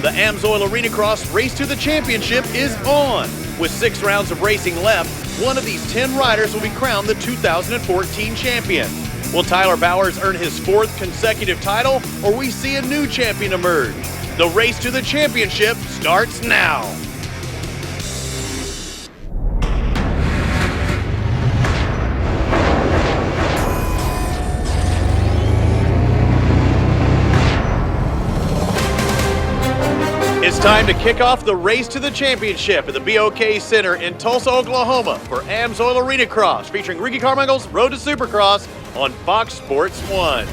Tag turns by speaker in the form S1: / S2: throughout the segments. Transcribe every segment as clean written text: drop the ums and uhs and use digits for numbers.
S1: The AMSOIL Arenacross Race to the Championship is on. With 6 rounds of racing left, one of these 10 riders will be crowned the 2014 champion. Will Tyler Bowers earn his 4th consecutive title, or we see a new champion emerge? The race to the championship starts now. It's time to kick off the race to the championship at the BOK Center in Tulsa, Oklahoma for AMSOIL Arenacross, featuring Ricky Carmichael's Road to Supercross on Fox Sports 1.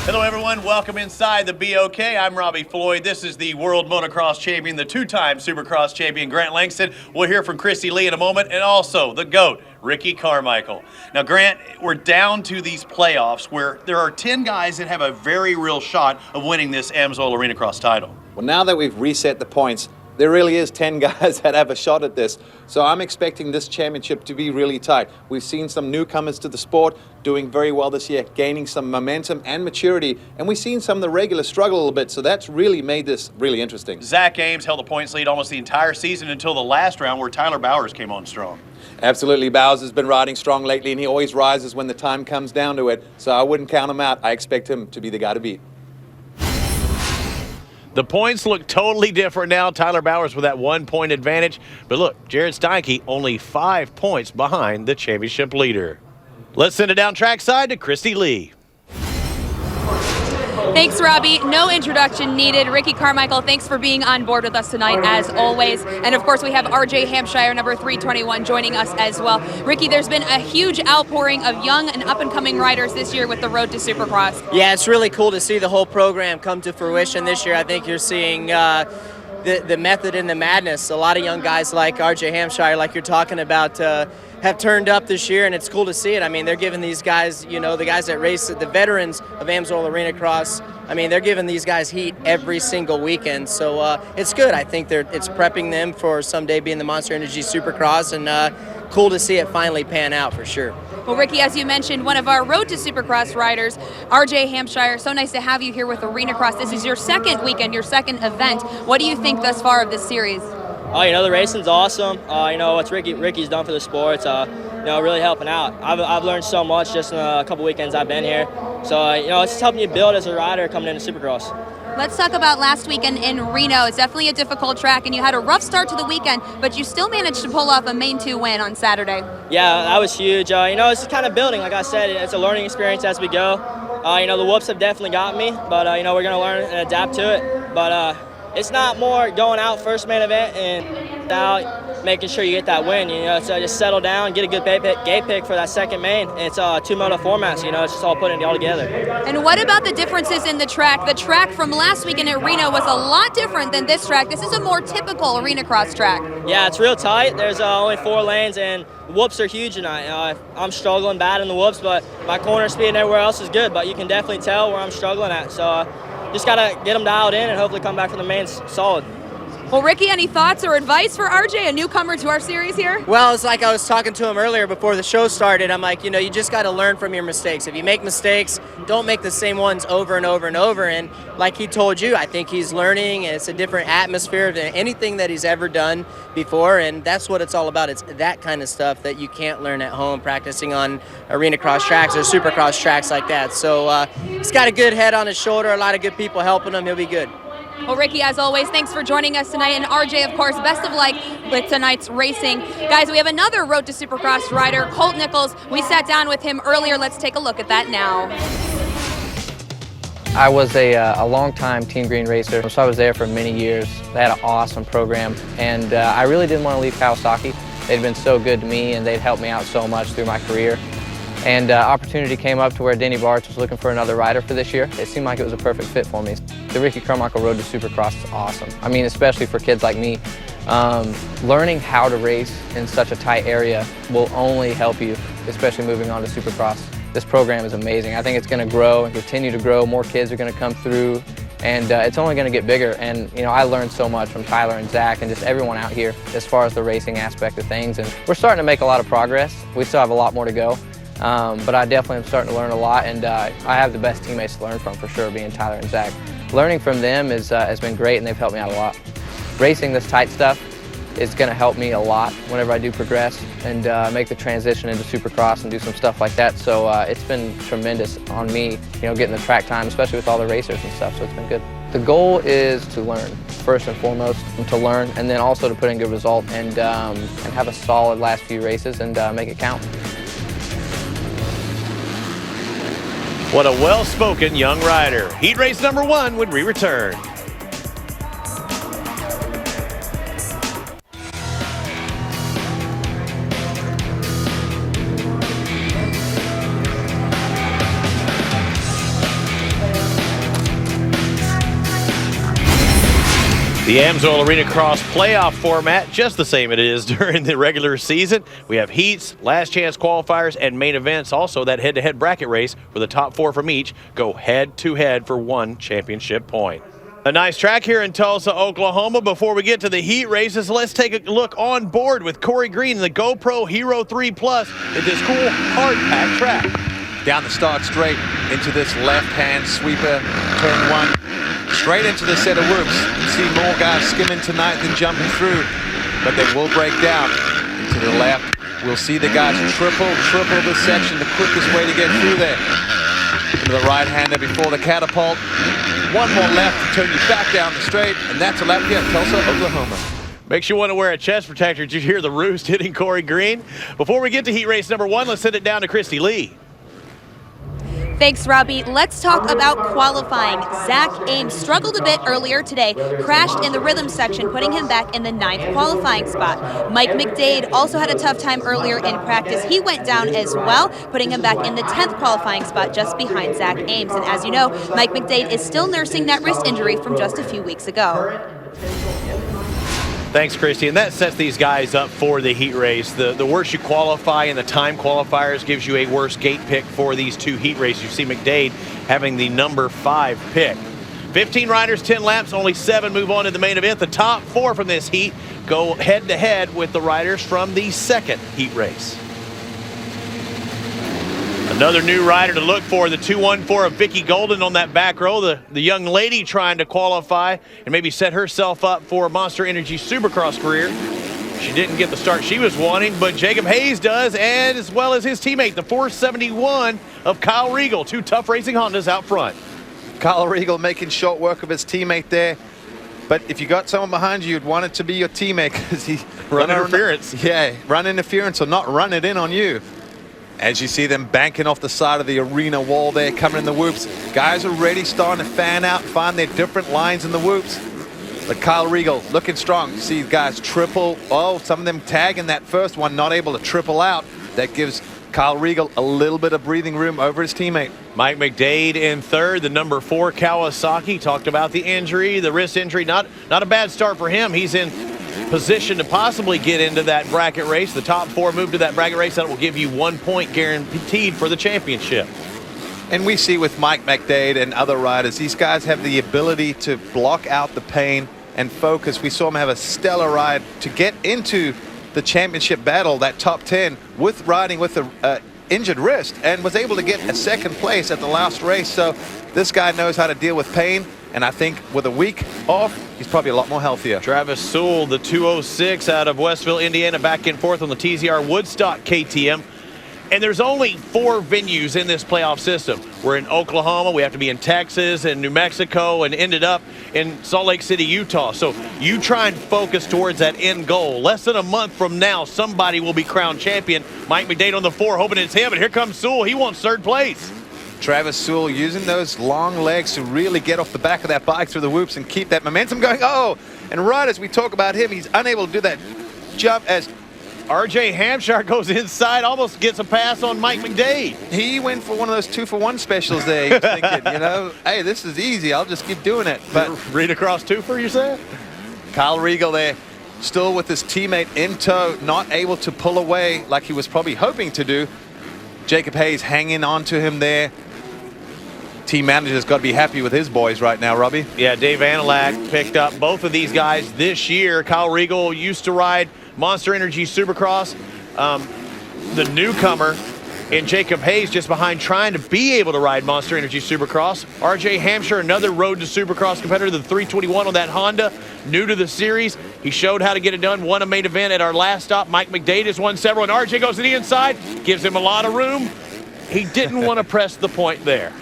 S1: Hello everyone, welcome inside the BOK. I'm Robbie Floyd. This is the World Motocross Champion, the 2-time Supercross Champion, Grant Langston. We'll hear from Christy Lee in a moment, and also the GOAT, Ricky Carmichael. Now Grant, we're down to these playoffs where there are 10 guys that have a very real shot of winning this AMSOIL Arenacross title.
S2: Well, now that we've reset the points, there really is 10 guys that have a shot at this. So I'm expecting this championship to be really tight. We've seen some newcomers to the sport doing very well this year, gaining some momentum and maturity, and we've seen some of the regulars struggle a little bit, so that's really made this really interesting.
S1: Zach Ames held the points lead almost the entire season until the last round where Tyler Bowers came on strong.
S2: Absolutely, Bowers has been riding strong lately, and he always rises when the time comes down to it, so I wouldn't count him out. I expect him to be the guy to beat.
S1: The points look totally different now. Tyler Bowers with that 1-point advantage. But look, Jared Steinke only 5 points behind the championship leader. Let's send it down trackside to Christy Lee.
S3: Thanks, Robbie. No introduction needed. Ricky Carmichael, thanks for being on board with us tonight, as always. And of course, we have RJ Hampshire, number 321, joining us as well. Ricky, there's been a huge outpouring of young and up-and-coming riders this year with the Road to Supercross.
S4: Yeah, it's really cool to see the whole program come to fruition this year. I think you're seeing the method and the madness. A lot of young guys like RJ Hampshire, like you're talking about, have turned up this year, and it's cool to see it. I mean, they're giving these guys, you know, the guys that race, the veterans of AMSOIL Arenacross, I mean, they're giving these guys heat every single weekend. So it's good. I think it's prepping them for someday being the Monster Energy Supercross, and cool to see it finally pan out for sure.
S3: Well, Ricky, as you mentioned, one of our Road to Supercross riders, RJ Hampshire, so nice to have you here with Arenacross. This is your second weekend, your second event. What do you think thus far of this series?
S5: Oh, you know, the racing's awesome. You know, what Ricky's done for the sport, you know, really helping out. I've learned so much just in a couple weekends I've been here. So, you know, it's just helping you build as a rider coming into Supercross.
S3: Let's talk about last weekend in Reno. It's definitely a difficult track, and you had a rough start to the weekend, but you still managed to pull off a main 2 win on Saturday. Yeah,
S5: that was huge. You know, it's just kind of building. Like I said, it's a learning experience as we go. You know, the whoops have definitely got me, but, you know, we're going to learn and adapt to it. But it's not more going out first main event and out making sure you get that win. You know, so just settle down, get a good gate pick for that second main. It's a 2-moto format, so, you know, it's just all putting it all together.
S3: And what about the differences in the track? The track from last weekend at Reno was a lot different than this track. This is a more typical Arenacross track.
S5: Yeah, it's real tight. There's only 4 lanes, and the whoops are huge tonight. I'm struggling bad in the whoops, but my corner speed and everywhere else is good, but you can definitely tell where I'm struggling at. So just got to get them dialed in and hopefully come back from the mains solid.
S3: Well, Ricky, any thoughts or advice for RJ, a newcomer to our series here?
S4: Well, it's like I was talking to him earlier before the show started. I'm like, you know, you just got to learn from your mistakes. If you make mistakes, don't make the same ones over and over and over. And like he told you, I think he's learning, and it's a different atmosphere than anything that he's ever done before. And that's what it's all about. It's that kind of stuff that you can't learn at home practicing on Arenacross tracks or Supercross tracks like that. So he's got a good head on his shoulder, a lot of good people helping him. He'll be good.
S3: Well, Ricky, as always, thanks for joining us tonight. And RJ, of course, best of luck with tonight's racing. Guys, we have another Road to Supercross rider, Colt Nichols. We sat down with him earlier. Let's take a look at that now.
S6: I was a long-time Team Green racer, so I was there for many years. They had an awesome program, and I really didn't want to leave Kawasaki. They'd been so good to me, and they'd helped me out so much through my career. And opportunity came up to where Denny Bartz was looking for another rider for this year. It seemed like it was a perfect fit for me. The Ricky Carmichael Road to Supercross is awesome. I mean, especially for kids like me. Learning how to race in such a tight area will only help you, especially moving on to Supercross. This program is amazing. I think it's going to grow and continue to grow. More kids are going to come through, and it's only going to get bigger. And you know, I learned so much from Tyler and Zach and just everyone out here as far as the racing aspect of things. And we're starting to make a lot of progress. We still have a lot more to go. But I definitely am starting to learn a lot, and I have the best teammates to learn from for sure, being Tyler and Zach. Learning from them has been great, and they've helped me out a lot. Racing this tight stuff is going to help me a lot whenever I do progress and make the transition into Supercross and do some stuff like that. So it's been tremendous on me, getting the track time, especially with all the racers and stuff, so it's been good. The goal is to learn, first and foremost, to learn, and then also to put in good result and have a solid last few races and make it count.
S1: What a well-spoken young rider. Heat race number 1 when we return. The AMA Arenacross playoff format, just the same it is during the regular season. We have heats, last chance qualifiers, and main events. Also, that head-to-head bracket race where the top 4 from each go head-to-head for 1 championship point. A nice track here in Tulsa, Oklahoma. Before we get to the heat races, let's take a look on board with Corey Green and the GoPro Hero 3 Plus at this cool hard-packed track.
S2: Down the start straight into this left-hand sweeper, turn 1. Straight into the set of whoops. See more guys skimming tonight than jumping through, but they will break down into the left. We'll see the guys triple this section, the quickest way to get through there. Into the right-hander before the catapult. One more left to turn you back down the straight, and that's a lap here at Tulsa, Oklahoma.
S1: Makes you want to wear a chest protector. Did you hear the roost hitting Corey Green? Before we get to heat race number 1, let's send it down to Christy Lee.
S3: Thanks, Robbie. Let's talk about qualifying. Zach Ames struggled a bit earlier today, crashed in the rhythm section, putting him back in the 9th qualifying spot. Mike McDade also had a tough time earlier in practice. He went down as well, putting him back in the 10th qualifying spot just behind Zach Ames. And as you know, Mike McDade is still nursing that wrist injury from just a few weeks ago.
S1: Thanks, Christy. And that sets these guys up for the heat race. The worse you qualify in the time qualifiers gives you a worse gate pick for these 2 heat races. You see McDade having the number 5 pick. 15 riders, 10 laps, only 7 move on to the main event. The top 4 from this heat go head-to-head with the riders from the 2nd heat race. Another new rider to look for, the 214 of Vicky Golden on that back row, the young lady trying to qualify and maybe set herself up for a Monster Energy Supercross career. She didn't get the start she was wanting, but Jacob Hayes does, and as well as his teammate, the 471 of Kyle Regal, 2 tough racing Hondas out front.
S2: Kyle Regal making short work of his teammate there. But if you got someone behind you, you'd want it to be your teammate because he
S1: run interference.
S2: Yeah, run interference or not run it in on you. As you see them banking off the side of the arena wall there, coming in the whoops. Guys are already starting to fan out, find their different lines in the whoops. But Kyle Regal looking strong. See guys triple. Oh, some of them tagging that first one, not able to triple out. That gives Kyle Regal a little bit of breathing room over his teammate.
S1: Mike McDade in 3rd, the number 4 Kawasaki. Talked about the injury, the wrist injury. Not a bad start for him. He's in position to possibly get into that bracket race. The top 4 move to that bracket race. That will give you 1 point guaranteed for the championship.
S2: And we see with Mike McDade and other riders, these guys have the ability to block out the pain and focus. We saw him have a stellar ride to get into the championship battle, that top 10, with riding with a injured wrist, and was able to get a 2nd place at the last race. So this guy knows how to deal with pain. And I think with a week off, he's probably a lot more healthier.
S1: Travis Sewell, the 206 out of Westville, Indiana, back and forth on the TZR Woodstock KTM. And there's only 4 venues in this playoff system. We're in Oklahoma, we have to be in Texas and New Mexico, and ended up in Salt Lake City, Utah. So you try and focus towards that end goal. Less than a month from now, somebody will be crowned champion. Mike McDade on the 4, hoping it's him, and here comes Sewell. He wants 3rd place.
S2: Travis Sewell using those long legs to really get off the back of that bike through the whoops and keep that momentum going. Oh, and right as we talk about him, he's unable to do that jump as
S1: RJ Hampshire goes inside, almost gets a pass on Mike McDade.
S2: He went for one of those 2-for-1 specials there. He was thinking, hey, this is easy. I'll just keep doing it. But
S1: read across 2 for you said?
S2: Kyle Regal there, still with his teammate in tow, not able to pull away like he was probably hoping to do. Jacob Hayes hanging on to him there. Team manager's got to be happy with his boys right now, Robbie.
S1: Yeah, Dave Anilak picked up both of these guys this year. Kyle Regal used to ride Monster Energy Supercross. The newcomer And Jacob Hayes just behind, trying to be able to ride Monster Energy Supercross. RJ Hampshire, another road to Supercross competitor, the 321 on that Honda, new to the series. He showed how to get it done, won a main event at our last stop. Mike McDade has won several, and RJ goes to the inside, gives him a lot of room. He didn't want to press the point there.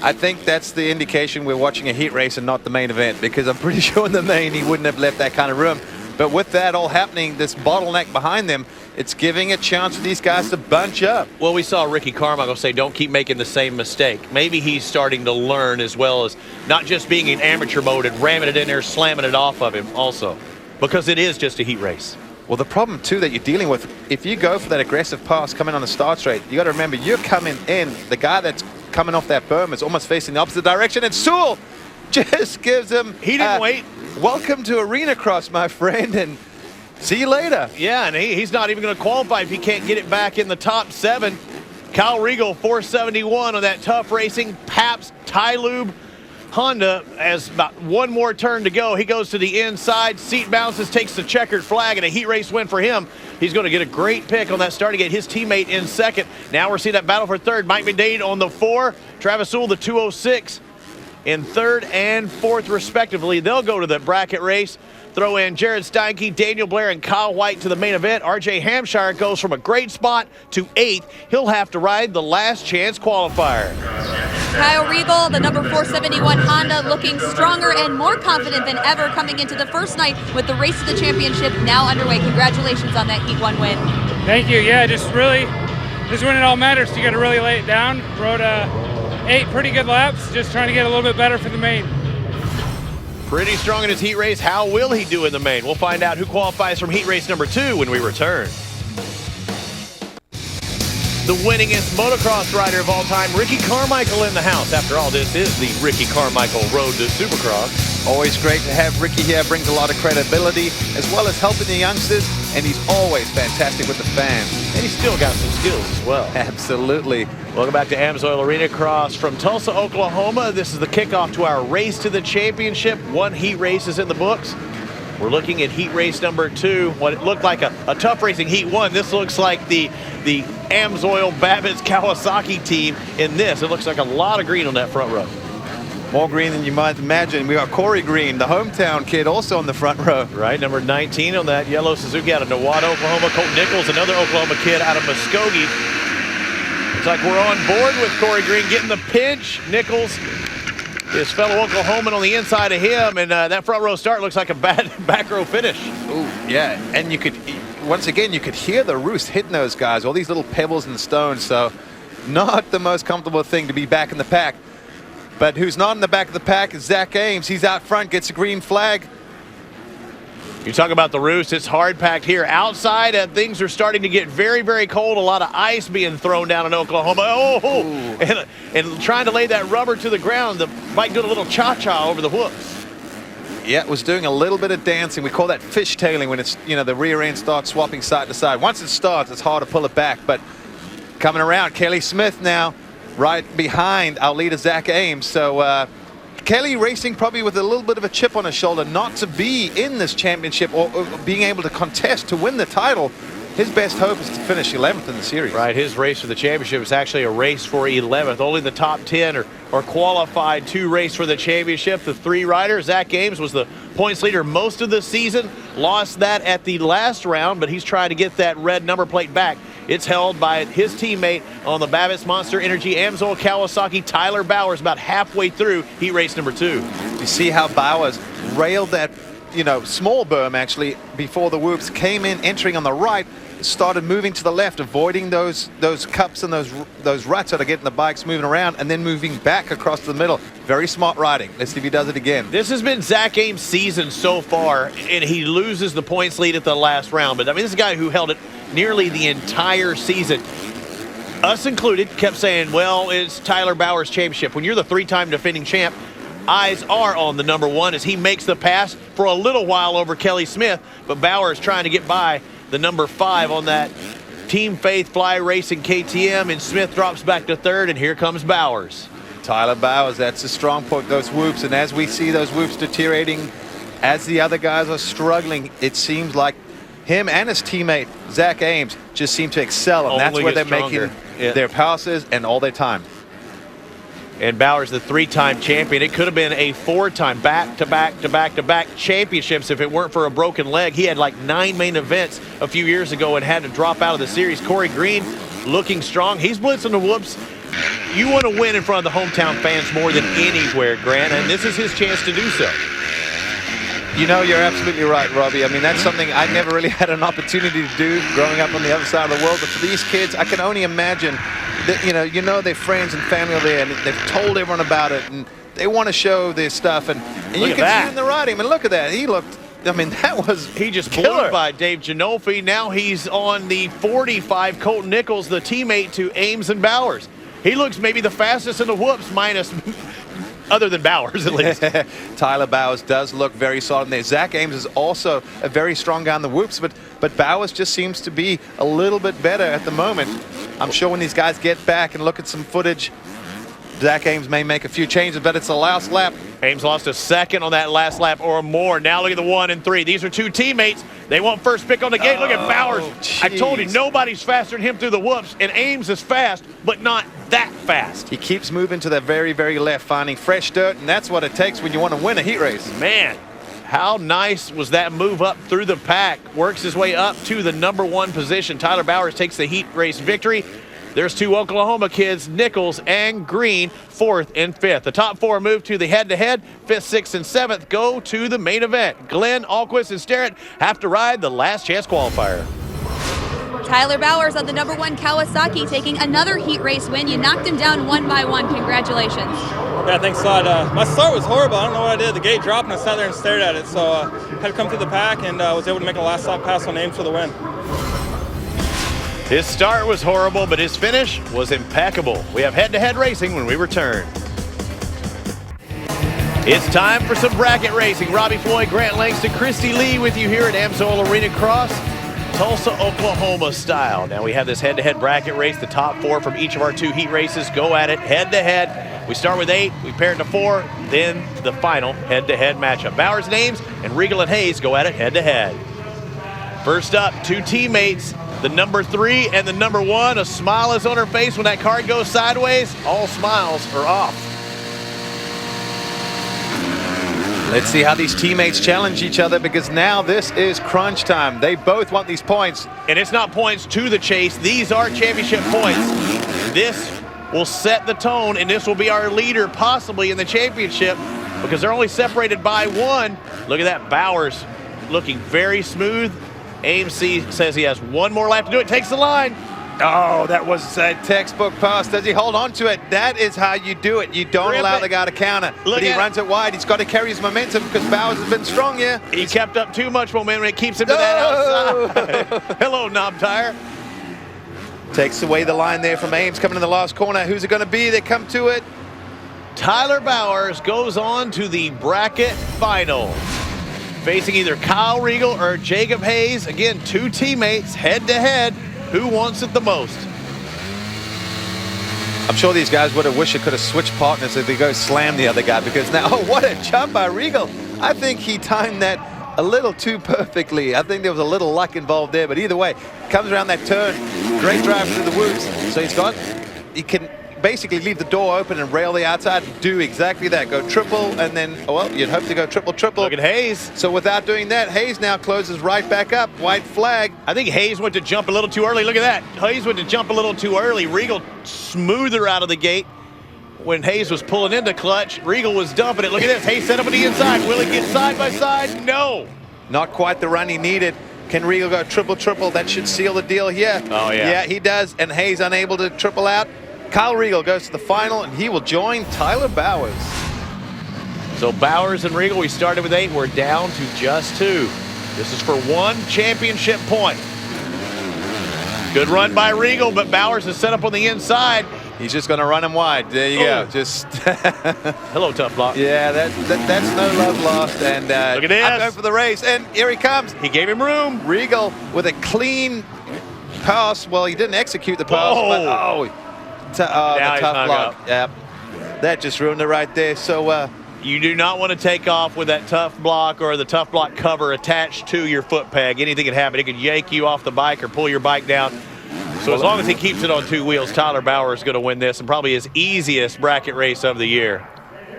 S2: I think that's the indication we're watching a heat race and not the main event, because I'm pretty sure in the main he wouldn't have left that kind of room. But with that all happening, this bottleneck behind them, it's giving a chance for these guys to bunch up.
S1: Well, we saw Ricky Carmichael say, don't keep making the same mistake. Maybe he's starting to learn, as well as not just being in amateur mode and ramming it in there, slamming it off of him also, because it is just a heat race.
S2: Well, the problem, too, that you're dealing with, if you go for that aggressive pass coming on the start straight, you got to remember, you're coming in. The guy that's coming off that berm is almost facing the opposite direction, and Sewell just gives him...
S1: He didn't wait.
S2: Welcome to Arenacross, my friend, and see you later.
S1: Yeah, and he's not even going to qualify if he can't get it back in the top 7. Kyle Regal, 471 on that Tough Racing Pabst Tylube Honda. Has about one more turn to go. He goes to the inside, seat bounces, takes the checkered flag, and a heat race win for him. He's going to get a great pick on that start to get his teammate in second. Now we're seeing that battle for third. Mike McDade on the 4, Travis Sewell the 206 in third and fourth respectively. They'll go to the bracket race. Throw in Jared Steinke, Daniel Blair, and Kyle White to the main event. RJ Hampshire goes from a great spot to 8th. He'll have to ride the last chance qualifier.
S3: Kyle Regal, the number 471 Honda, looking stronger and more confident than ever coming into the first night with the race to the championship now underway. Congratulations on that Heat 1 win.
S7: Thank you. Yeah, just when it all matters, you got to really lay it down. Rode 8 pretty good laps, just trying to get a little bit better for the main.
S1: Pretty strong in his heat race. How will he do in the main? We'll find out who qualifies from heat race number 2 when we return. The winningest motocross rider of all time, Ricky Carmichael, in the house. After all, this is the Ricky Carmichael Road to Supercross.
S2: Always great to have Ricky here. Brings a lot of credibility, as well as helping the youngsters, and he's always fantastic with the fans.
S1: And he's still got some skills as well.
S2: Absolutely.
S1: Welcome back to AMA Arenacross from Tulsa, Oklahoma. This is the kickoff to our race to the championship. 1 heat race is in the books. We're looking at heat race number 2. What it looked like a tough racing heat 1. This looks like the AMSOIL Babbitt's Kawasaki team in this. It looks like a lot of green on that front row.
S2: More green than you might imagine. We got Corey Green, the hometown kid, also on the front row.
S1: Right, number 19 on that yellow Suzuki out of Nowata, Oklahoma. Colt Nichols, another Oklahoma kid out of Muskogee. Looks like we're on board with Corey Green getting the pinch. Nichols, his fellow Oklahoman, on the inside of him, and that front row start looks like a bad back row finish.
S2: Ooh, yeah, and you could, once again, you could hear the roost hitting those guys, all these little pebbles and stones, so not the most comfortable thing to be back in the pack. But who's not in the back of the pack is Zach Ames. He's out front, gets a green flag.
S1: You talk about the roost, it's hard packed here. Outside, things are starting to get very, very cold. A lot of ice being thrown down in Oklahoma. And trying to lay that rubber to the ground. The bike did a little cha-cha over the whoops.
S2: Yeah, it was doing a little bit of dancing. We call that fishtailing when it's, the rear end starts swapping side to side. Once it starts, it's hard to pull it back. But coming around, Kelly Smith now right behind our leader, Zach Ames. So Kelly racing probably with a little bit of a chip on his shoulder not to be in this championship or being able to contest to win the title. His best hope is to finish 11th in the series.
S1: Right, his race for the championship is actually a race for 11th. Only the top 10 are qualified to race for the championship. The 3 riders, Zach Ames was the points leader most of the season. Lost that at the last round, but he's trying to get that red number plate back. It's held by his teammate on the Babbitt's Monster Energy AMSOIL Kawasaki, Tyler Bowers, about halfway through heat race number 2.
S2: You see how Bowers railed that, small berm actually before the whoops, came in, entering on the right, started moving to the left, avoiding those cups and those ruts that are getting the bikes moving around, and then moving back across the middle. Very smart riding. Let's see if he does it again.
S1: This has been Zach Ames' season so far, and he loses the points lead at the last round. But I mean, this is a guy who held it nearly the entire season. Us included kept saying, well, it's Tyler Bowers' championship. When you're the 3-time defending champ, eyes are on the number 1 as he makes the pass for a little while over Kelly Smith, but Bowers trying to get by the number 5 on that Team Faith Fly Racing KTM, and Smith drops back to 3rd, and here comes Bowers.
S2: Tyler Bowers, that's a strong point, those whoops, and as we see those whoops deteriorating, as the other guys are struggling, it seems like him and his teammate, Zach Ames, just seem to excel, and that's
S1: Only
S2: where they're
S1: get stronger.
S2: making their passes and all their time.
S1: And Bowers, the 3-time champion. It could have been a 4-time back-to-back championships if it weren't for a broken leg. He had like 9 main events a few years ago and had to drop out of the series. Corey Green looking strong. He's blitzing the whoops. You want to win in front of the hometown fans more than anywhere, Grant, and this is his chance to do so.
S2: You know, you're absolutely right, Robbie. I mean, that's something I never really had an opportunity to do growing up on the other side of the world. But for these kids, I can only imagine that, you know their friends and family are there, and they've told everyone about it, and they want to show their stuff. And you can see in the riding. I mean, look at that. He looked, I mean, that was
S1: He just
S2: killer.
S1: blew by Dave Ginolfi. Now he's on the 45, Colton Nichols, the teammate to Ames and Bowers. He looks maybe the fastest in the whoops, minus other than Bowers, at least.
S2: Tyler Bowers does look very solid there. Zach Ames is also a very strong guy on the whoops, but Bowers just seems to be a little bit better at the moment. I'm sure when these guys get back and look at some footage, Zach Ames may make a few changes, but it's the last lap.
S1: Ames lost a second on that last lap or more. Now look at the 1 and 3. These are 2 teammates. They want first pick on the gate. Look at Bowers. I told you, nobody's faster than him through the whoops, and Ames is fast, but not that fast.
S2: He keeps moving to the very, very left, finding fresh dirt, and that's what it takes when you want to win a heat race.
S1: Man, how nice was that move up through the pack? Works his way up to the #1 position. Tyler Bowers takes the heat race victory. There's 2 Oklahoma kids, Nichols and Green, 4th and 5th. The top 4 move to the head-to-head. 5th, 6th, and 7th go to the main event. Glenn, Alquist, and Sterrett have to ride the last chance qualifier.
S3: Tyler Bowers on the #1 Kawasaki taking another heat race win. You knocked him down 1 by 1. Congratulations.
S8: Yeah, thanks a lot. My start was horrible. I don't know what I did. The gate dropped and I sat there and stared at it. So had to come through the pack and was able to make a last lap pass on Ames for the win.
S1: His start was horrible, but his finish was impeccable. We have head-to-head racing when we return. It's time for some bracket racing. Robbie Floyd, Grant Langston, Christy Lee with you here at AMA Arenacross, Tulsa, Oklahoma style. Now we have this head-to-head bracket race. The top 4 from each of our 2 heat races go at it head-to-head. We start with 8, we pair it to 4, then the final head-to-head matchup. Bowers and Ames and Regal and Hayes go at it head-to-head. First up, 2 teammates. The #3 and the #1. A smile is on her face when that card goes sideways. All smiles are off.
S2: Let's see how these teammates challenge each other, because now this is crunch time. They both want these points.
S1: And it's not points to the chase. These are championship points. This will set the tone, and this will be our leader possibly in the championship, because they're only separated by 1. Look at that. Bowers looking very smooth. Ames says he has 1 more lap to do it. Takes the line.
S2: Oh, that was a textbook pass. Does he hold on to it? That is how you do it. You don't allow the guy to counter. But he runs it wide. He's got to carry his momentum because Bowers has been strong here.
S1: He kept up too much momentum. It keeps him to that outside. Hello, Knob Tire.
S2: Takes away the line there from Ames coming in the last corner. Who's it going to be? They come to it.
S1: Tyler Bowers goes on to the bracket final, facing either Kyle Regal or Jacob Hayes. Again, 2 teammates head-to-head. Who wants it the most?
S2: I'm sure these guys would have wished they could have switched partners if they go slam the other guy, because now, oh, what a jump by Regal. I think he timed that a little too perfectly. I think there was a little luck involved there, but either way, comes around that turn. Great drive through the woods. So he can basically leave the door open and rail the outside and do exactly that. Go triple, and then, well, you'd hope to go triple.
S1: Look at Hayes.
S2: So without doing that, Hayes now closes right back up. White flag.
S1: I think Hayes went to jump a little too early. Look at that. Hayes went to jump a little too early. Regal smoother out of the gate. When Hayes was pulling into clutch, Regal was dumping it. Look at this. Hayes set up on the inside. Will he get side by side? No.
S2: Not quite the run he needed. Can Regal go triple? That should seal the deal here.
S1: Oh, yeah.
S2: Yeah, he does, and Hayes unable to triple out. Kyle Regal goes to the final, and he will join Tyler Bowers.
S1: So Bowers and Regal, we started with 8. We're down to just 2. This is for 1 championship point. Good run by Regal, but Bowers is set up on the inside.
S2: He's just going to run him wide. There you go. Just
S1: hello, tough block.
S2: Yeah, that's no love lost. And
S1: look at this.
S2: I'm going for the race, and here he comes.
S1: He gave him room.
S2: Regal with a clean pass. Well, he didn't execute the pass, but the tough block. Yep. That just ruined it right there. So
S1: You do not want to take off with that tough block or the tough block cover attached to your foot peg. Anything can happen. It could yank you off the bike or pull your bike down. So as long as he keeps it on 2 wheels, Tyler Bauer is going to win this and probably his easiest bracket race of the year.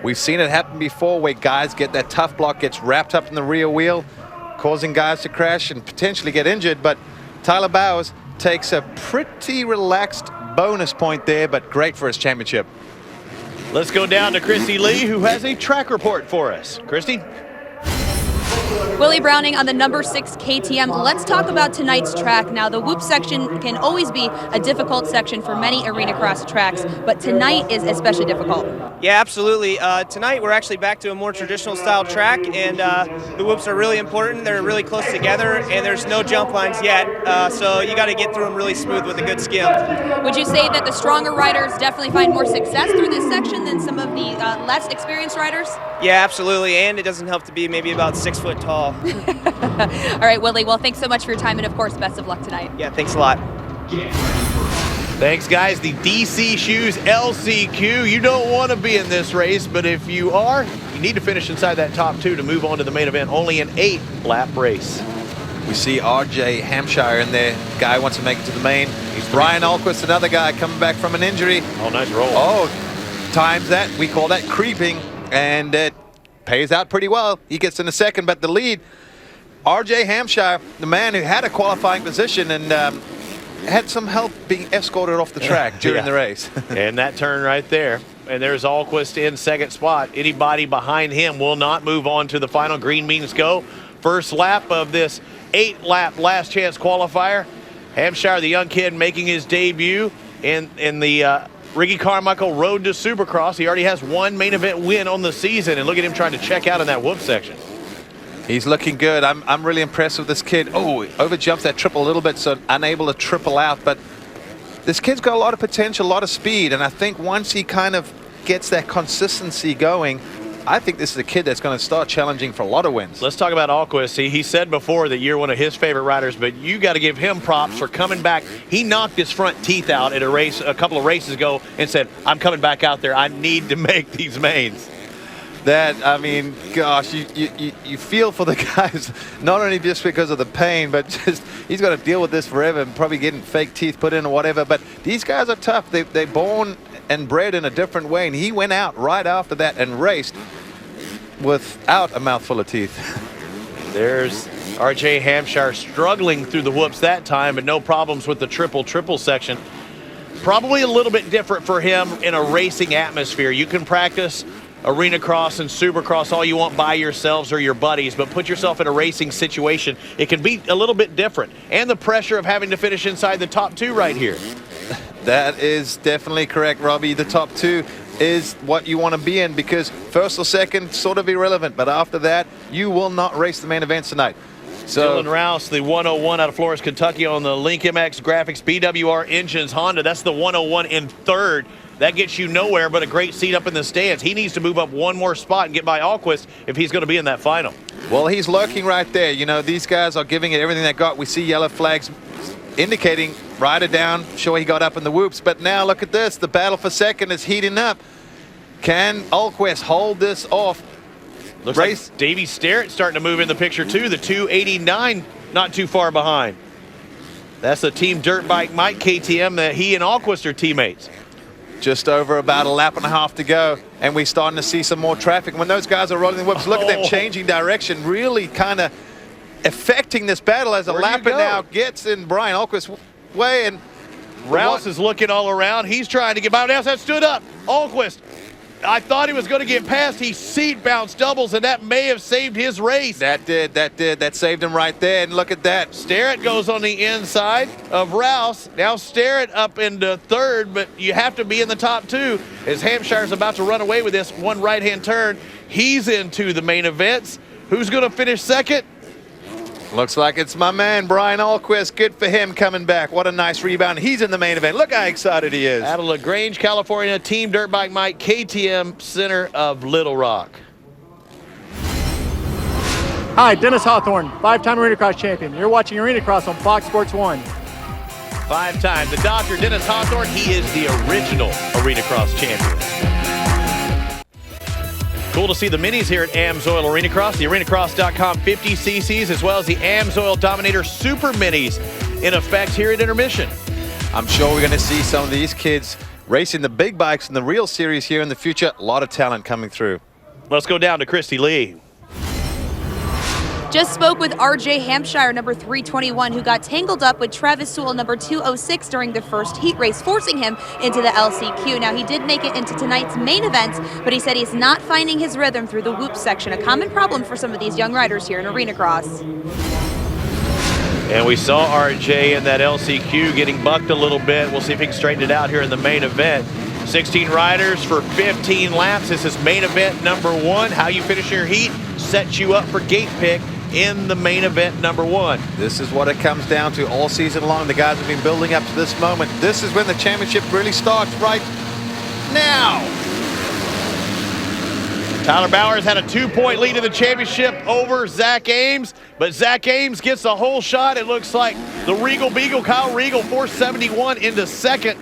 S2: We've seen it happen before where guys get that tough block, gets wrapped up in the rear wheel, causing guys to crash and potentially get injured. But Tyler Bowers takes a pretty relaxed bonus point there, but great for his championship.
S1: Let's go down to Christy Lee, who has a track report for us. Christy?
S3: Willie Browning on the number 6 KTM. Let's talk about tonight's track. Now, the whoop section can always be a difficult section for many arena cross tracks, but tonight is especially difficult.
S4: Yeah, absolutely. Tonight we're actually back to a more traditional style track, and the whoops are really important. They're really close together, and there's no jump lines yet, so you got to get through them really smooth with a good skim.
S3: Would you say that the stronger riders definitely find more success through this section than some of the less experienced riders?
S4: Yeah, absolutely, and it doesn't help to be maybe about 6 foot tall.
S3: All right, Willie. Well, thanks so much for your time, and of course, best of luck tonight.
S4: Yeah, thanks a lot.
S1: Thanks, guys. The DC Shoes LCQ. You don't want to be in this race, but if you are, you need to finish inside that top 2 to move on to the main event. Only an 8-lap race.
S2: We see RJ Hampshire in there. Guy wants to make it to the main. Brian Alquist, another guy coming back from an injury.
S1: Oh, nice roll.
S2: Oh, times that. We call that creeping, and it pays out pretty well. He gets in the second, but the lead, RJ Hampshire, the man who had a qualifying position and had some help being escorted off the track during the race.
S1: And that turn right there. And there's Alquist in second spot. Anybody behind him will not move on to the final. Green means go. First lap of this 8-lap last chance qualifier. Hampshire, the young kid, making his debut in the Ricky Carmichael Road to Supercross. He already has 1 main event win on the season, and look at him trying to check out in that whoop section.
S2: He's looking good. I'm really impressed with this kid. Oh, overjumps that triple a little bit, so unable to triple out. But this kid's got a lot of potential, a lot of speed, and I think once he kind of gets that consistency going, I think this is a kid that's going to start challenging for a lot of wins.
S1: Let's talk about Alquist. He said before that you're one of his favorite riders, but you got to give him props for coming back. He knocked his front teeth out at a race a couple of races ago and said, I'm coming back out there. I need to make these mains.
S2: That, I mean, gosh, you feel for the guys, not only just because of the pain, but just he's got to deal with this forever and probably getting fake teeth put in or whatever. But these guys are tough. They're born and bred in a different way, and he went out right after that and raced without a mouthful of teeth.
S1: There's RJ Hampshire struggling through the whoops that time, but no problems with the triple section. Probably a little bit different for him in a racing atmosphere. You can practice arena cross and supercross all you want by yourselves or your buddies, but put yourself in a racing situation. It can be a little bit different. And the pressure of having to finish inside the top 2 right here.
S2: That is definitely correct, Robbie. The top 2 is what you want to be in, because first or second, sort of irrelevant. But after that, you will not race the main event tonight. So
S1: Dylan Rouse, the 101 out of Florence, Kentucky on the Link MX Graphics BWR Engines Honda. That's the 101 in third. That gets you nowhere but a great seat up in the stands. He needs to move up 1 more spot and get by Alquist if he's going to be in that final.
S2: Well, he's lurking right there. You know, these guys are giving it everything they got. We see yellow flags indicating rider down. Sure, he got up in the whoops, but now look at this. The battle for second is heating up. Can Alquist hold this off?
S1: Looks like Davey Sterrett starting to move in the picture too. The 289 not too far behind. That's the Team Dirt Bike Mike KTM that he and Alquist are teammates.
S2: Just over about a lap and a half to go, and we're starting to see some more traffic. When those guys are rolling the whoops, look at them changing direction, really kind of affecting this battle as a lapper now gets in Brian Alquist's way. And
S1: Rouse is looking all around. He's trying to get by. Now that stood up. Alquist, I thought he was going to get past. He seat bounced doubles, and that may have saved his race.
S2: That did. That saved him right there, and look at that.
S1: Sterrett goes on the inside of Rouse. Now Sterrett up into third, but you have to be in the top 2 as Hampshire's about to run away with this one right-hand turn. He's into the main events. Who's going to finish second?
S2: Looks like it's my man, Brian Alquist. Good for him coming back. What a nice rebound. He's in the main event. Look how excited he is.
S1: Out of LaGrange, California, Team Dirt Bike Mike, KTM Center of Little Rock.
S9: Hi, Dennis Hawthorne, 5-time Arena Cross champion. You're watching Arena Cross on Fox Sports 1.
S1: 5-time. The Dr. Dennis Hawthorne, he is the original Arena Cross champion. Cool to see the minis here at AMS Oil Arenacross, the arenacross.com 50 cc's, as well as the AMS Oil Dominator Super Minis in effect here at intermission.
S2: I'm sure we're going to see some of these kids racing the big bikes in the real series here in the future. A lot of talent coming through.
S1: Let's go down to Christy Lee.
S3: Just spoke with RJ Hampshire, number 321, who got tangled up with Travis Sewell, number 206, during the first heat race, forcing him into the LCQ. Now, he did make it into tonight's main event, but he said he's not finding his rhythm through the whoop section, a common problem for some of these young riders here in Arenacross.
S1: And we saw RJ in that LCQ getting bucked a little bit. We'll see if he can straighten it out here in the main event. 16 riders for 15 laps. This is main event number 1. How you finish your heat sets you up for gate pick in the main event number 1.
S2: This is what it comes down to all season long. The guys have been building up to this moment. This is when the championship really starts right now.
S1: Tyler Bowers had a 2-point lead in the championship over Zach Ames, but Zach Ames gets a whole shot. It looks like the Regal Beagle, Kyle Regal, 471 into second.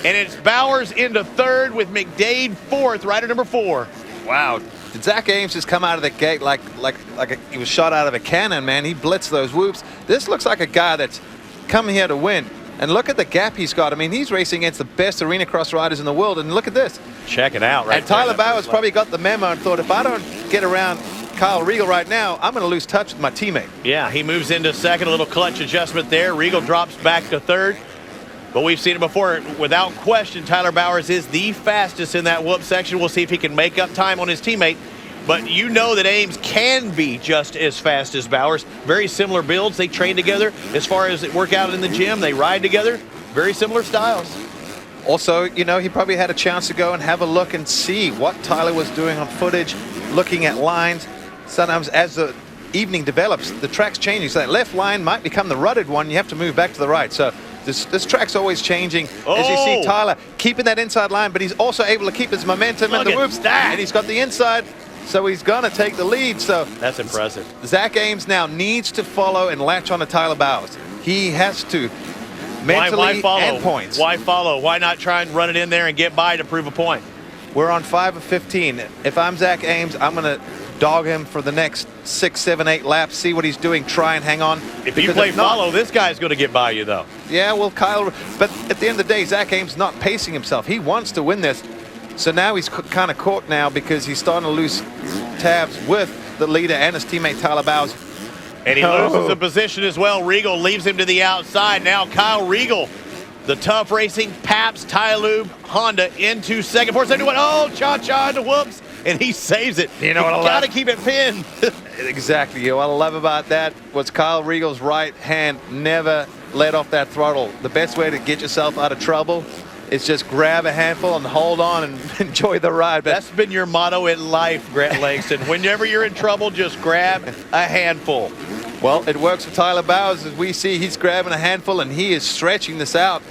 S1: And it's Bowers into third with McDade fourth, rider number 4.
S2: Wow. Did Zach Ames just come out of the gate like he was shot out of a cannon, man? He blitzed those whoops. This looks like a guy that's come here to win. And look at the gap he's got. I mean, he's racing against the best Arenacross riders in the world. And look at this.
S1: Check it out, right?
S2: And Tyler Bowers probably got the memo and thought, if I don't get around Kyle Regal right now, I'm going to lose touch with my teammate.
S1: Yeah, he moves into second, a little clutch adjustment there. Regal drops back to third. But we've seen it before. Without question, Tyler Bowers is the fastest in that whoop section. We'll see if he can make up time on his teammate. But you know that Ames can be just as fast as Bowers. Very similar builds. They train together. As far as they work out in the gym, they ride together. Very similar styles.
S2: Also, you know, he probably had a chance to go and have a look and see what Tyler was doing on footage, looking at lines. Sometimes as the evening develops, the track's changing. So that left line might become the rutted one. You have to move back to the right. So this track's always changing. As you see Tyler keeping that inside line, but he's also able to keep his momentum and the whoops. And he's got the inside, so he's going to take the lead. So
S1: that's impressive.
S2: Zach Ames now needs to follow and latch on to Tyler Bowers. He has to mentally
S1: why follow?
S2: And points.
S1: Why follow? Why not try and run it in there and get by to prove a point?
S2: We're on 5 of 15. If I'm Zach Ames, I'm going to dog him for the next 6, 7, 8 laps, see what he's doing, try and hang on.
S1: If you play follow, this guy's going to get by you, though.
S2: Yeah, well, Kyle, but at the end of the day, Zach Ames not pacing himself. He wants to win this. So now he's kind of caught now because he's starting to lose tabs with the leader and his teammate Tyler Bowers.
S1: And he loses the position as well. Regal leaves him to the outside. Now Kyle Regal, the Tough Racing, Paps, Tylube, Honda into second. 471. Oh, cha-cha into whoops. And he saves it.
S2: You know what I love?
S1: Got to keep it pinned.
S2: Exactly. You know what I love about that was Kyle Regal's right hand never let off that throttle. The best way to get yourself out of trouble is just grab a handful and hold on and enjoy the ride. But
S1: that's been your motto in life, Grant Langston. Whenever you're in trouble, just grab a handful.
S2: Well, it works for Tyler Bowers. As we see, he's grabbing a handful and he is stretching this out.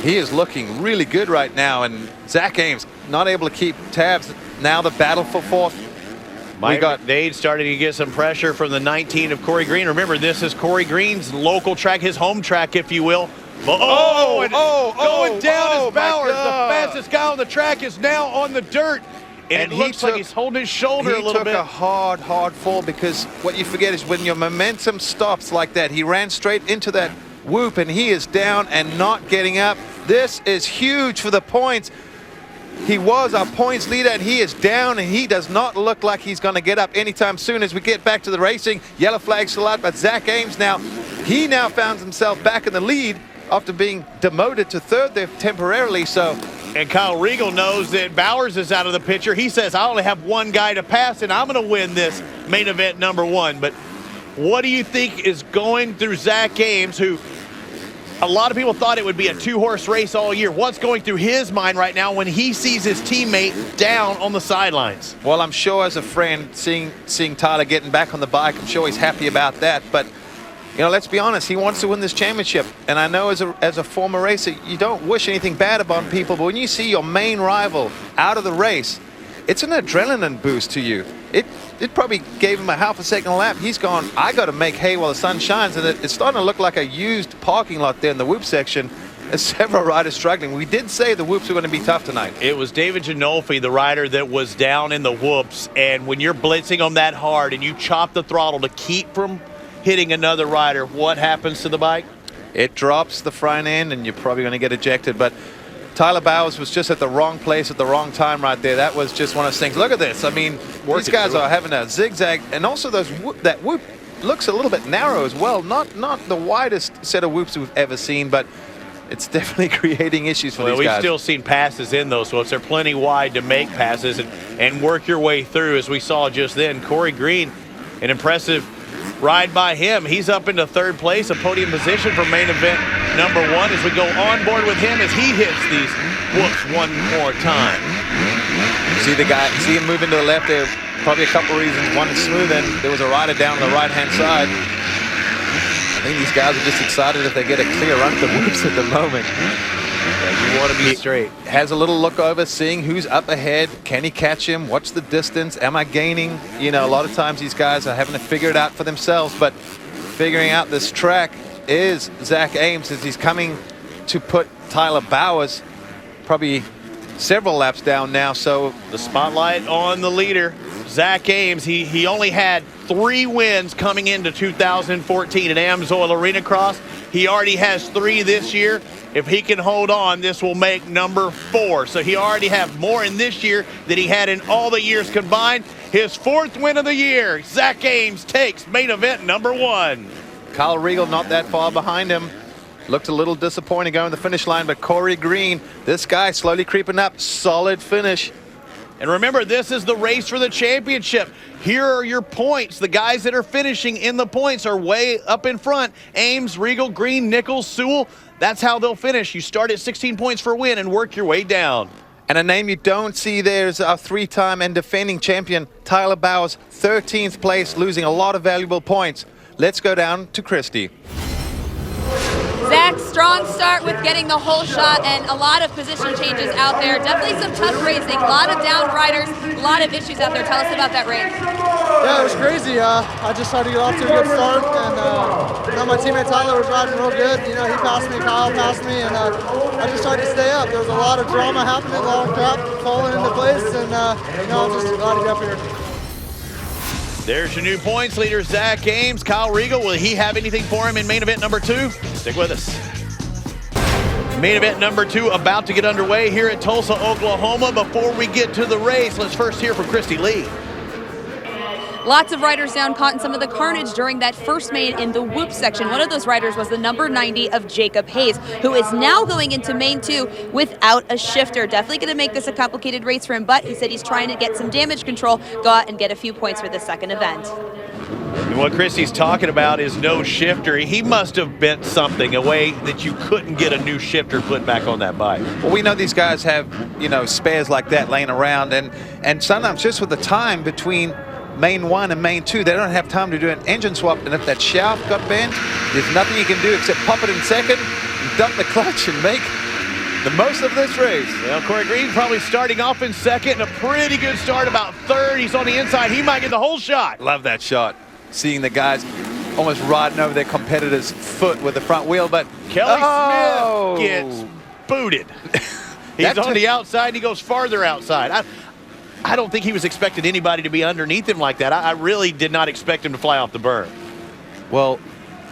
S2: He is looking really good right now, and Zach Ames not able to keep tabs. Now the battle for fourth.
S1: We got Dade starting to get some pressure from the 19 of Corey Green. Remember, this is Corey Green's local track, his home track, if you will. But, going down is Bowers. The fastest guy on the track is now on the dirt. And it looks like he's holding his shoulder a little bit.
S2: He took a hard fall because what you forget is when your momentum stops like that, he ran straight into that whoop and he is down and not getting up. This is huge for the points. He was our points leader and he is down and he does not look like he's going to get up anytime soon as we get back to the racing. Yellow flag still out, but Zach Ames he now found himself back in the lead after being demoted to third there temporarily.
S1: And Kyle Regal knows that Bowers is out of the picture. He says, I only have one guy to pass and I'm going to win this main event number 1. But what do you think is going through Zach Ames, who a lot of people thought it would be a 2-horse race all year? What's going through his mind right now when he sees his teammate down on the sidelines?
S2: Well, I'm sure as a friend, seeing Tyler getting back on the bike, I'm sure he's happy about that. But you know, let's be honest, he wants to win this championship. And I know as a former racer, you don't wish anything bad upon people, but when you see your main rival out of the race, it's an adrenaline boost to you. It probably gave him a half a second lap. He's gone, I got to make hay while the sun shines. And it's starting to look like a used parking lot there in the whoop section several riders struggling. We did say the whoops were going to be tough tonight.
S1: It was David Janolfi, the rider that was down in the whoops, and when you're blitzing them that hard and you chop the throttle to keep from hitting another rider, what happens to the bike?
S2: It drops the front end, and you're probably going to get ejected. But Tyler Bowers was just at the wrong place at the wrong time right there. That was just one of those things. Look at this. I mean, these guys are having a zigzag, and also that whoop looks a little bit narrow as well. Not the widest set of whoops we've ever seen, but it's definitely creating issues for these guys.
S1: We've still seen passes in those whoops. They're plenty wide to make passes and work your way through, as we saw just then. Corey Green, an impressive ride by him. He's up into third place, a podium position for main event number 1 as we go on board with him as he hits these whoops one more time.
S2: See him move into the left there. Probably a couple reasons. One is smoothing. There was a rider down on the right-hand side. I think these guys are just excited if they get a clear run at the whoops at the moment.
S1: Yeah, you want to be straight.
S2: Has a little look over, seeing who's up ahead. Can he catch him? What's the distance? Am I gaining? You know, a lot of times these guys are having to figure it out for themselves, but figuring out this track is Zach Ames as he's coming to put Tyler Bowers probably several laps down now. So
S1: the spotlight on the leader, Zach Ames. He only had 3 wins coming into 2014 at AMA Arenacross. He already has 3 this year. If he can hold on, this will make number 4. So he already have more in this year than he had in all the years combined. His 4th win of the year. Zach Ames takes main event number 1.
S2: Kyle Regal not that far behind him. Looked a little disappointed going to the finish line, but Corey Green, this guy slowly creeping up. Solid finish.
S1: And remember, this is the race for the championship. Here are your points. The guys that are finishing in the points are way up in front. Ames, Regal, Green, Nichols, Sewell. That's how they'll finish. You start at 16 points for a win and work your way down.
S2: And a name you don't see there is our 3-time and defending champion, Tyler Bowers, 13th place, losing a lot of valuable points. Let's go down to Christy.
S3: Zach, strong start with getting the whole shot and a lot of position changes out there. Definitely some tough racing, a lot of down riders, a lot of issues out there. Tell us about that race.
S10: Yeah, it was crazy. I just tried to get off to a good start, and my teammate Tyler was riding real good. You know, he passed me, Kyle passed me, and I just tried to stay up. There was a lot of drama happening, a lot of crap falling into place, and I'm just glad to get up here.
S1: There's your new points leader, Zach Ames. Kyle Regal, will he have anything for him in main event number 2? Stick with us. Main event number 2 about to get underway here at Tulsa, Oklahoma. Before we get to the race, let's first hear from Christy Lee.
S3: Lots of riders down caught in some of the carnage during that first main in the whoop section. One of those riders was the number 90 of Jacob Hayes, who is now going into main 2 without a shifter. Definitely going to make this a complicated race for him, but he said he's trying to get some damage control, go out and get a few points for the second event.
S1: And what Christy's talking about is no shifter. He must have bent something away that you couldn't get a new shifter put back on that bike.
S2: Well, we know these guys have, you know, spares like that laying around, and sometimes just with the time between main 1 and main 2, they don't have time to do an engine swap, and if that shaft got bent, there's nothing you can do except pop it in second, and dump the clutch and make the most of this race.
S1: Well, Corey Green probably starting off in second, and a pretty good start, about third. He's on the inside. He might get the whole shot.
S2: Love that shot. Seeing the guys almost riding over their competitor's foot with the front wheel, but
S1: Kelly Smith gets booted. He's on the outside, and he goes farther outside. I don't think he was expecting anybody to be underneath him like that. I really did not expect him to fly off the berm.
S2: Well,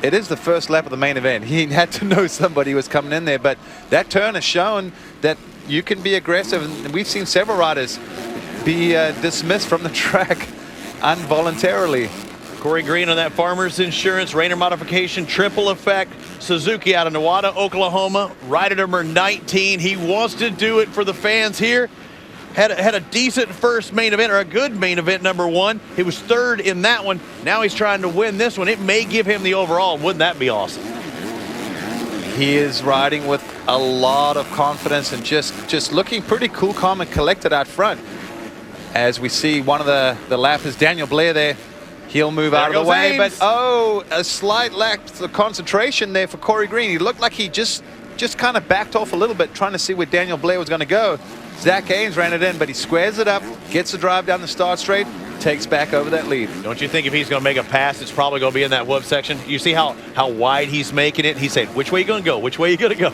S2: it is the first lap of the main event. He had to know somebody was coming in there, but that turn has shown that you can be aggressive, and we've seen several riders be dismissed from the track involuntarily.
S1: Corey Green on that Farmers Insurance Rainer modification triple effect Suzuki out of Nona, Oklahoma. Rider number 19. He wants to do it for the fans here. Had a decent first main event, or a good main event number 1. He was third in that one. Now he's trying to win this one. It may give him the overall. Wouldn't that be awesome?
S2: He is riding with a lot of confidence and just looking pretty cool, calm, and collected out front. As we see one of the lappers, Daniel Blair there. He'll move out of the way,
S1: Ames.
S2: but a slight lack of concentration there for Corey Green. He looked like he just kind of backed off a little bit, trying to see where Daniel Blair was going to go. Zach Ames ran it in, but he squares it up, gets the drive down the start straight, takes back over that lead.
S1: Don't you think if he's going to make a pass, it's probably going to be in that whoop section? You see how wide he's making it? He's saying, which way you going to go? Which way you going to go?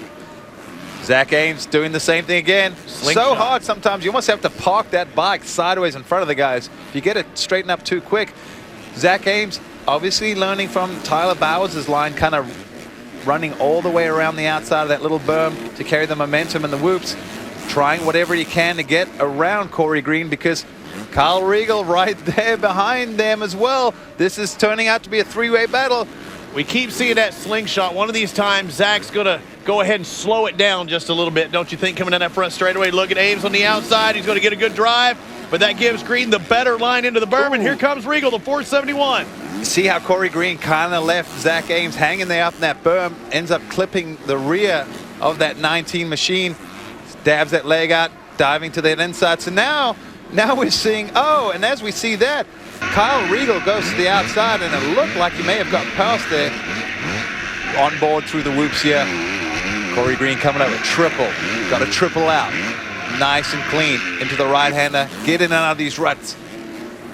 S11: Zach Ames doing the same thing again. So hard sometimes. You almost have to park that bike sideways in front of the guys. If you get it straightened up too quick. Zach Ames obviously learning from Tyler Bowers' line, kind of running all the way around the outside of that little berm to carry the momentum and the whoops. Trying whatever he can to get around Corey Green, because Kyle Regal right there behind them as well. This is turning out to be a three-way battle.
S1: We keep seeing that slingshot. One of these times, Zach's going to go ahead and slow it down just a little bit, don't you think, coming down that front straightaway? Look at Ames on the outside. He's going to get a good drive, but that gives Green the better line into the berm, and here comes Regal, the 471.
S11: See how Corey Green kind of left Zach Ames hanging there up in that berm, ends up clipping the rear of that 19 machine, dabs that leg out, diving to that inside. So now we're seeing, and as we see that, Kyle Regal goes to the outside, and it looked like he may have got past there. On board through the whoops here. Corey Green coming up with triple. Got a triple out. Nice and clean into the right-hander. Get in and out of these ruts.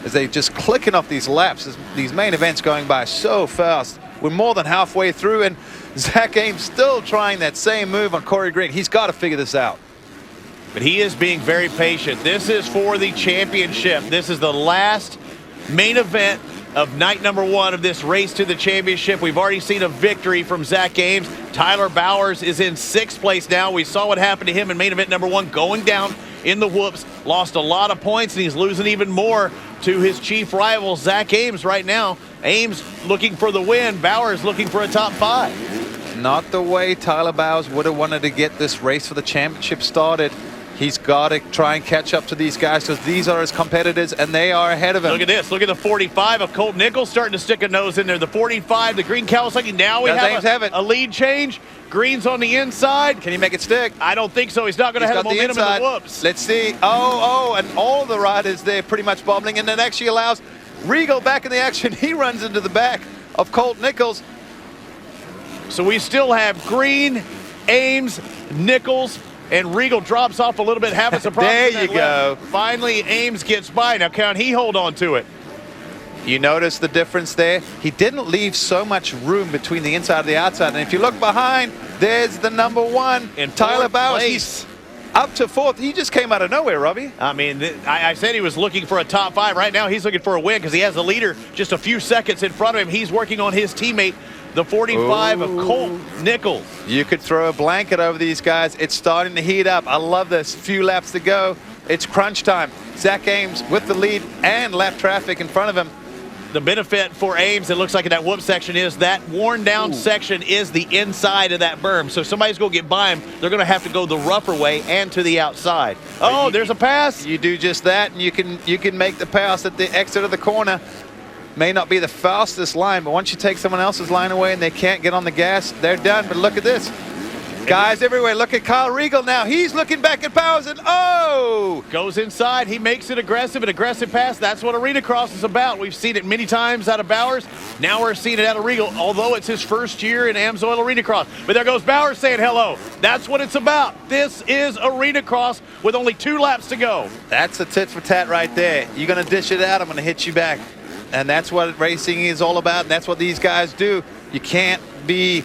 S11: As they just clicking off these laps. These main events going by so fast. We're more than halfway through, and Zach Ames still trying that same move on Corey Green. He's got to figure this out.
S1: But he is being very patient. This is for the championship. This is the last main event of night number 1 of this race to the championship. We've already seen a victory from Zach Ames. Tyler Bowers is in 6th place now. We saw what happened to him in main event number 1, going down in the whoops. Lost a lot of points, and he's losing even more to his chief rival, Zach Ames, right now. Ames looking for the win. Bowers looking for a top 5.
S11: Not the way Tyler Bowers would have wanted to get this race for the championship started. He's got to try and catch up to these guys, because these are his competitors and they are ahead of him.
S1: Look at this. Look at the 45 of Colt Nichols starting to stick a nose in there. The 45, the green Kawasaki. Now we have a lead change. Green's on the inside.
S11: Can he make it stick?
S1: I don't think so. He's not going to have the momentum in the whoops.
S11: Let's see. And all the riders there pretty much bobbling, and it actually allows Regal back in the action. He runs into the back of Colt Nichols.
S1: So we still have Green, Ames, Nichols, and Regal drops off a little bit, having some problems.
S11: There you go.
S1: Finally, Ames gets by. Now, can he hold on to it?
S11: You notice the difference there? He didn't leave so much room between the inside and the outside. And if you look behind, there's the number 1, Tyler Bowers. He's up to 4th. He just came out of nowhere, Robbie.
S1: I mean, I said he was looking for a top 5. Right now, he's looking for a win because he has the leader just a few seconds in front of him. He's working on his teammate, the 45 of Colt Nichols.
S11: You could throw a blanket over these guys. It's starting to heat up. I love this. Few laps to go. It's crunch time. Zach Ames with the lead and lap traffic in front of him.
S1: The benefit for Ames, it looks like in that whoop section, is that worn down section is the inside of that berm. So if somebody's going to get by him, they're going to have to go the rougher way and to the outside. Oh, there's a pass.
S11: You do just that, and you can make the pass at the exit of the corner. May not be the fastest line, but once you take someone else's line away and they can't get on the gas, they're done. But look at this. Guys everywhere. Look at Kyle Regal now. He's looking back at Bowers, and
S1: goes inside. He makes it aggressive, an aggressive pass. That's what Arenacross is about. We've seen it many times out of Bowers. Now we're seeing it out of Regal, although it's his first year in AMSOIL Arenacross. But there goes Bowers saying hello. That's what it's about. This is Arenacross with only 2 laps to go.
S11: That's a tit for tat right there. You're going to dish it out, I'm going to hit you back. And that's what racing is all about, and that's what these guys do. You can't be...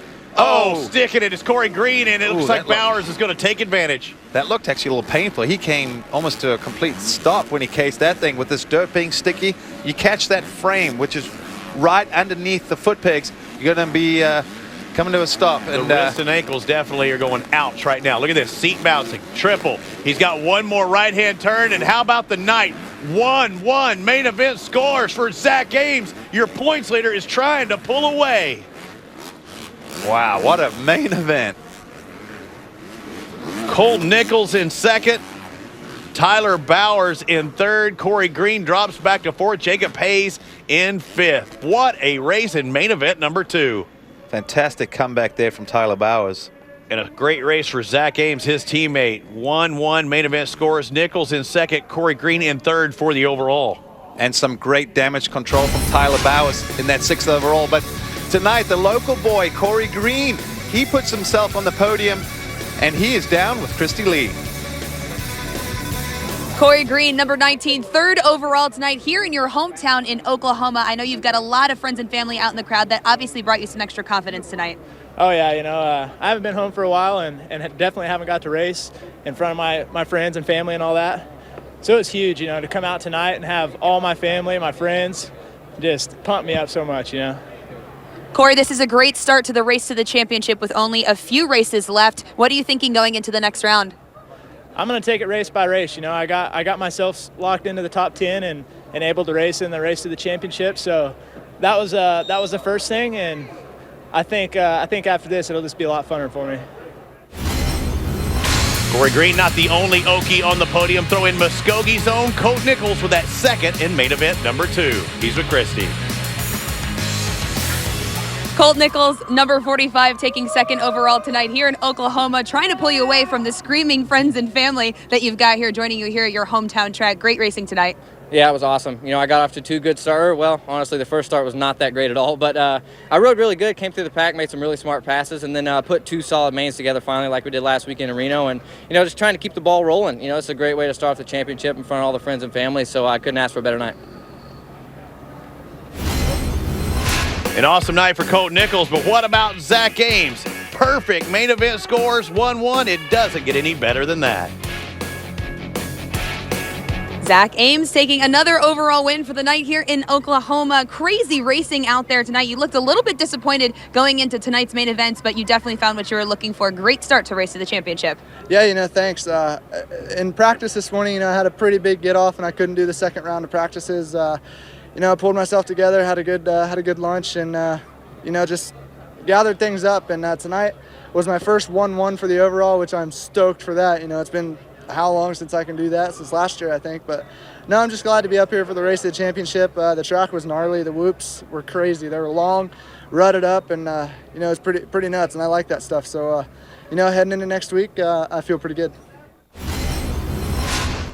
S1: sticking it is Corey Green, and it looks like Bowers is going to take advantage.
S11: That looked actually a little painful. He came almost to a complete stop when he cased that thing. With this dirt being sticky, you catch that frame, which is right underneath the foot pegs, you're going to be coming to a stop.
S1: The wrists and ankles definitely are going ouch right now. Look at this, seat bouncing, triple. He's got one more right-hand turn, and how about the night? 1-1 main event scores for Zach Ames. Your points leader is trying to pull away.
S11: Wow, what a main event.
S1: Colt Nichols in 2nd. Tyler Bowers in 3rd. Corey Green drops back to 4th. Jacob Hayes in 5th. What a race in main event number 2.
S11: Fantastic comeback there from Tyler Bowers.
S1: And a great race for Zach Ames, his teammate. 1-1 main event scores. Nichols in 2nd. Corey Green in 3rd for the overall.
S11: And some great damage control from Tyler Bowers in that 6th overall. But tonight, the local boy, Corey Green, he puts himself on the podium, and he is down with Christy Lee.
S3: Corey Green, number 19, third overall tonight here in your hometown in Oklahoma. I know you've got a lot of friends and family out in the crowd that obviously brought you some extra confidence tonight.
S9: Oh yeah, I haven't been home for a while and definitely haven't got to race in front of my friends and family and all that. So it's huge, to come out tonight and have all my family, my friends, just pump me up so much,
S3: Corey, this is a great start to the race to the championship with only a few races left. What are you thinking going into the next round?
S9: I'm going to take it race by race. I got myself locked into the top 10 and able to race in the race to the championship. So that was the first thing, and I think after this it'll just be a lot funner for me.
S1: Corey Green, not the only Okie on the podium. Throw in Muskoge's own Colt Nichols with that second in main event number 2. He's with Christy.
S3: Colt Nichols, number 45, taking second overall tonight here in Oklahoma, trying to pull you away from the screaming friends and family that you've got here, joining you here at your hometown track. Great racing tonight.
S6: Yeah, it was awesome. I got off to 2 good starts. Well, honestly, the first start was not that great at all, but I rode really good, came through the pack, made some really smart passes, and then put 2 solid mains together finally like we did last weekend in Reno, and, just trying to keep the ball rolling. It's a great way to start off the championship in front of all the friends and family, so I couldn't ask for a better night.
S1: An awesome night for Colt Nichols, but what about Zach Ames? Perfect main event scores, 1-1. It doesn't get any better than that.
S3: Zach Ames taking another overall win for the night here in Oklahoma. Crazy racing out there tonight. You looked a little bit disappointed going into tonight's main events, but you definitely found what you were looking for. Great start to race to the championship.
S10: Yeah, thanks. In practice this morning, I had a pretty big get off and I couldn't do the second round of practices. I pulled myself together, had a good lunch, and just gathered things up. And tonight was my first 1-1 for the overall, which I'm stoked for that. It's been how long since I can do that? Since last year, I think. But no, I'm just glad to be up here for the race to the championship. The track was gnarly. The whoops were crazy. They were long, rutted up, and it was pretty nuts. And I like that stuff. So heading into next week, I feel pretty good.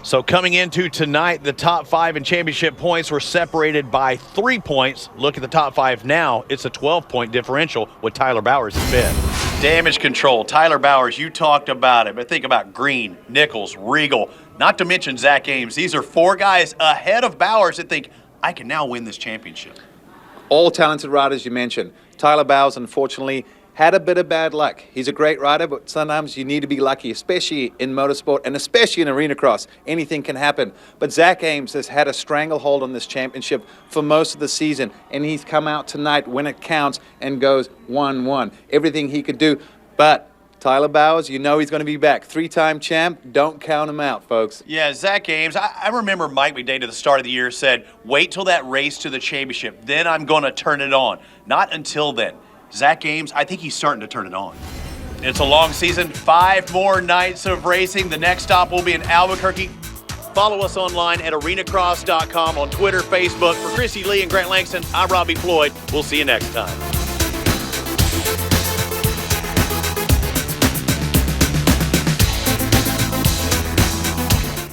S1: So coming into tonight, the top 5 in championship points were separated by 3 points. Look at the top 5 now. It's a 12-point differential with Tyler Bowers in 5th. Damage control. Tyler Bowers, you talked about it, but think about Green, Nichols, Regal, not to mention Zach Ames. These are 4 guys ahead of Bowers that think, I can now win this championship.
S2: All talented riders you mentioned. Tyler Bowers, unfortunately, had a bit of bad luck. He's a great rider, but sometimes you need to be lucky, especially in motorsport and especially in arena cross. Anything can happen. But Zach Ames has had a stranglehold on this championship for most of the season, and he's come out tonight when it counts and goes 1-1. Everything he could do. But Tyler Bowers, he's going to be back. 3-time champ. Don't count him out, folks.
S1: Yeah, Zach Ames, I remember Mike McDade at the start of the year said, wait till that race to the championship, then I'm going to turn it on. Not until then. Zach Ames, I think he's starting to turn it on. It's a long season, 5 more nights of racing. The next stop will be in Albuquerque. Follow us online at arenacross.com on Twitter, Facebook. For Chrissy Lee and Grant Langston, I'm Robbie Floyd. We'll see you next time.